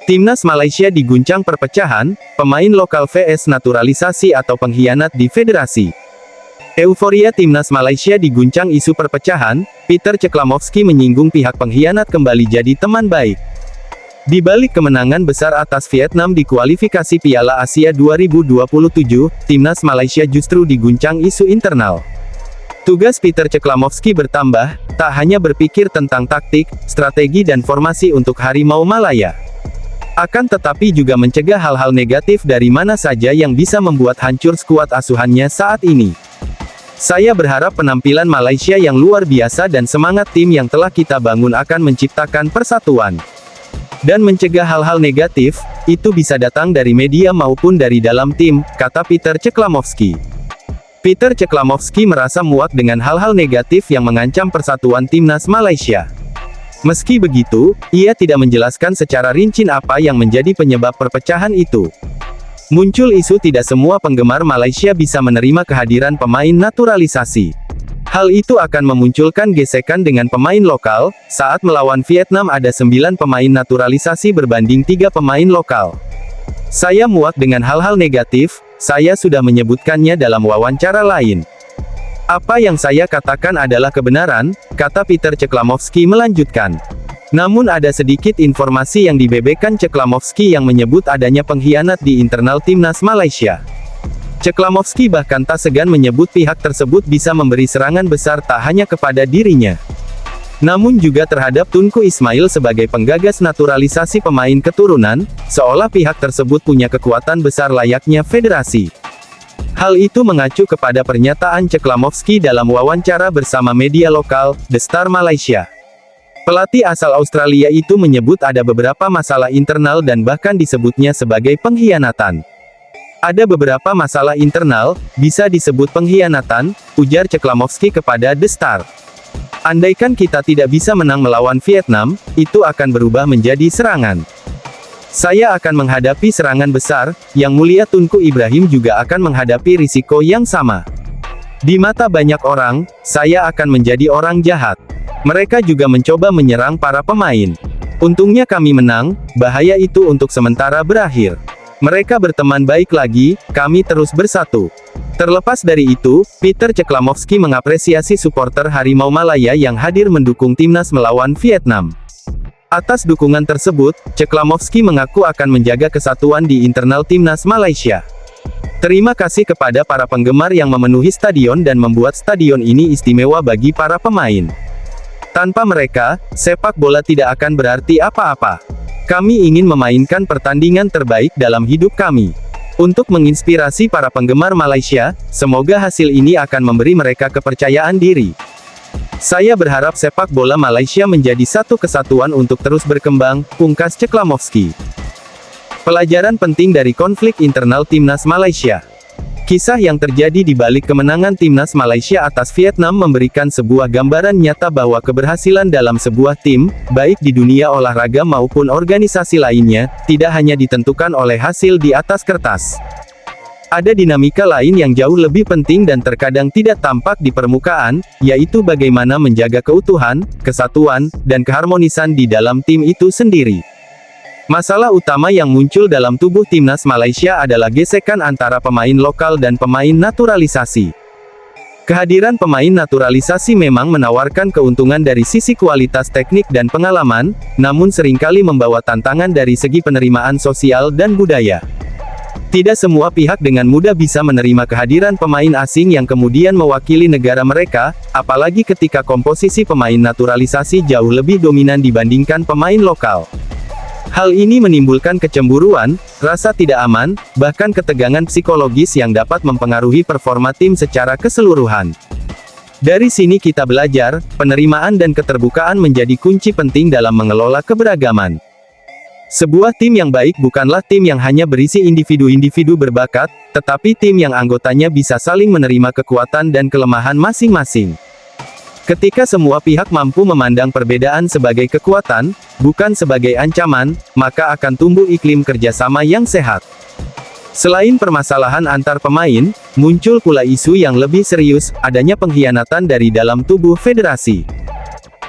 Timnas Malaysia diguncang perpecahan, pemain lokal vs naturalisasi atau pengkhianat di federasi. Euforia Timnas Malaysia diguncang isu perpecahan, Peter Ceklamovski menyinggung pihak pengkhianat kembali jadi teman baik. Di balik kemenangan besar atas Vietnam di kualifikasi Piala Asia 2027, Timnas Malaysia justru diguncang isu internal. Tugas Peter Ceklamovski bertambah, tak hanya berpikir tentang taktik, strategi dan formasi untuk Harimau Malaya. Akan tetapi juga mencegah hal-hal negatif dari mana saja yang bisa membuat hancur skuad asuhannya saat ini. Saya berharap penampilan Malaysia yang luar biasa dan semangat tim yang telah kita bangun akan menciptakan persatuan. Dan mencegah hal-hal negatif, itu bisa datang dari media maupun dari dalam tim, kata Peter Ceklamovski. Peter Ceklamovski merasa muak dengan hal-hal negatif yang mengancam persatuan Timnas Malaysia. Meski begitu, ia tidak menjelaskan secara rinci apa yang menjadi penyebab perpecahan itu. Muncul isu tidak semua penggemar Malaysia bisa menerima kehadiran pemain naturalisasi. Hal itu akan memunculkan gesekan dengan pemain lokal. Saat melawan Vietnam ada 9 pemain naturalisasi berbanding 3 pemain lokal. Saya muak dengan hal-hal negatif, saya sudah menyebutkannya dalam wawancara lain. Apa yang saya katakan adalah kebenaran, kata Peter Ceklamovski melanjutkan. Namun ada sedikit informasi yang dibeberkan Ceklamovski yang menyebut adanya pengkhianat di internal Timnas Malaysia. Ceklamovski bahkan tak segan menyebut pihak tersebut bisa memberi serangan besar tak hanya kepada dirinya, namun juga terhadap Tunku Ismail sebagai penggagas naturalisasi pemain keturunan, seolah pihak tersebut punya kekuatan besar layaknya federasi. Hal itu mengacu kepada pernyataan Ceklamovski dalam wawancara bersama media lokal, The Star Malaysia. Pelatih asal Australia itu menyebut ada beberapa masalah internal dan bahkan disebutnya sebagai pengkhianatan. Ada beberapa masalah internal, bisa disebut pengkhianatan, ujar Ceklamovski kepada The Star. Andaikan kita tidak bisa menang melawan Vietnam, itu akan berubah menjadi serangan. Saya akan menghadapi serangan besar, Yang Mulia Tunku Ibrahim juga akan menghadapi risiko yang sama. Di mata banyak orang, saya akan menjadi orang jahat. Mereka juga mencoba menyerang para pemain. Untungnya kami menang, bahaya itu untuk sementara berakhir. Mereka berteman baik lagi, kami terus bersatu. Terlepas dari itu, Peter Ceklamovski mengapresiasi supporter Harimau Malaya yang hadir mendukung timnas melawan Vietnam. Atas dukungan tersebut, Ceklamovski mengaku akan menjaga kesatuan di internal Timnas Malaysia. Terima kasih kepada para penggemar yang memenuhi stadion dan membuat stadion ini istimewa bagi para pemain. Tanpa mereka, sepak bola tidak akan berarti apa-apa. Kami ingin memainkan pertandingan terbaik dalam hidup kami. Untuk menginspirasi para penggemar Malaysia, semoga hasil ini akan memberi mereka kepercayaan diri. Saya berharap sepak bola Malaysia menjadi satu kesatuan untuk terus berkembang, pungkas Ceklamovski. Pelajaran penting dari konflik internal Timnas Malaysia. Kisah yang terjadi di balik kemenangan Timnas Malaysia atas Vietnam memberikan sebuah gambaran nyata bahwa keberhasilan dalam sebuah tim, baik di dunia olahraga maupun organisasi lainnya, tidak hanya ditentukan oleh hasil di atas kertas. Ada dinamika lain yang jauh lebih penting dan terkadang tidak tampak di permukaan, yaitu bagaimana menjaga keutuhan, kesatuan, dan keharmonisan di dalam tim itu sendiri. Masalah utama yang muncul dalam tubuh Timnas Malaysia adalah gesekan antara pemain lokal dan pemain naturalisasi. Kehadiran pemain naturalisasi memang menawarkan keuntungan dari sisi kualitas teknik dan pengalaman, namun seringkali membawa tantangan dari segi penerimaan sosial dan budaya. Tidak semua pihak dengan mudah bisa menerima kehadiran pemain asing yang kemudian mewakili negara mereka, apalagi ketika komposisi pemain naturalisasi jauh lebih dominan dibandingkan pemain lokal. Hal ini menimbulkan kecemburuan, rasa tidak aman, bahkan ketegangan psikologis yang dapat mempengaruhi performa tim secara keseluruhan. Dari sini kita belajar, penerimaan dan keterbukaan menjadi kunci penting dalam mengelola keberagaman. Sebuah tim yang baik bukanlah tim yang hanya berisi individu-individu berbakat, tetapi tim yang anggotanya bisa saling menerima kekuatan dan kelemahan masing-masing. Ketika semua pihak mampu memandang perbedaan sebagai kekuatan, bukan sebagai ancaman, maka akan tumbuh iklim kerjasama yang sehat. Selain permasalahan antar pemain, muncul pula isu yang lebih serius, adanya pengkhianatan dari dalam tubuh federasi.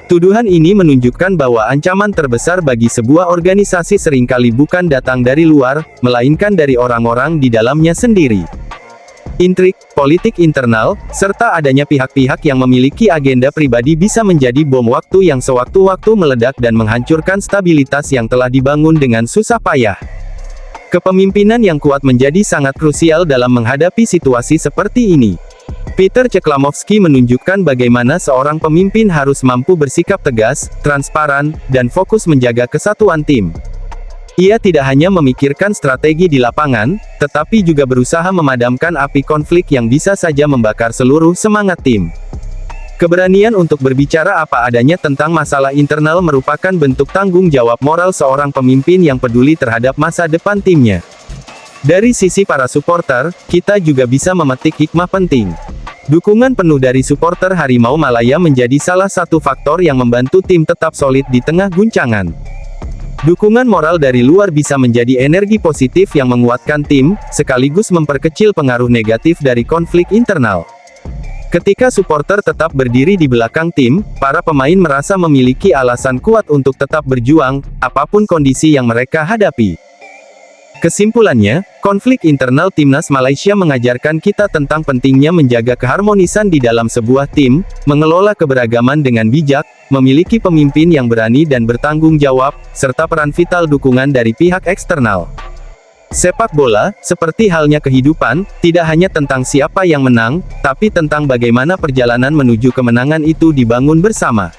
Tuduhan ini menunjukkan bahwa ancaman terbesar bagi sebuah organisasi seringkali bukan datang dari luar, melainkan dari orang-orang di dalamnya sendiri. Intrik, politik internal, serta adanya pihak-pihak yang memiliki agenda pribadi bisa menjadi bom waktu yang sewaktu-waktu meledak dan menghancurkan stabilitas yang telah dibangun dengan susah payah. Kepemimpinan yang kuat menjadi sangat krusial dalam menghadapi situasi seperti ini. Peter Ceklamovski menunjukkan bagaimana seorang pemimpin harus mampu bersikap tegas, transparan, dan fokus menjaga kesatuan tim. Ia tidak hanya memikirkan strategi di lapangan, tetapi juga berusaha memadamkan api konflik yang bisa saja membakar seluruh semangat tim. Keberanian untuk berbicara apa adanya tentang masalah internal merupakan bentuk tanggung jawab moral seorang pemimpin yang peduli terhadap masa depan timnya. Dari sisi para supporter, kita juga bisa memetik hikmah penting. Dukungan penuh dari supporter Harimau Malaya menjadi salah satu faktor yang membantu tim tetap solid di tengah guncangan. Dukungan moral dari luar bisa menjadi energi positif yang menguatkan tim, sekaligus memperkecil pengaruh negatif dari konflik internal. Ketika supporter tetap berdiri di belakang tim, para pemain merasa memiliki alasan kuat untuk tetap berjuang, apapun kondisi yang mereka hadapi. Kesimpulannya, konflik internal timnas Malaysia mengajarkan kita tentang pentingnya menjaga keharmonisan di dalam sebuah tim, mengelola keberagaman dengan bijak, memiliki pemimpin yang berani dan bertanggung jawab, serta peran vital dukungan dari pihak eksternal. Sepak bola, seperti halnya kehidupan, tidak hanya tentang siapa yang menang, tapi tentang bagaimana perjalanan menuju kemenangan itu dibangun bersama.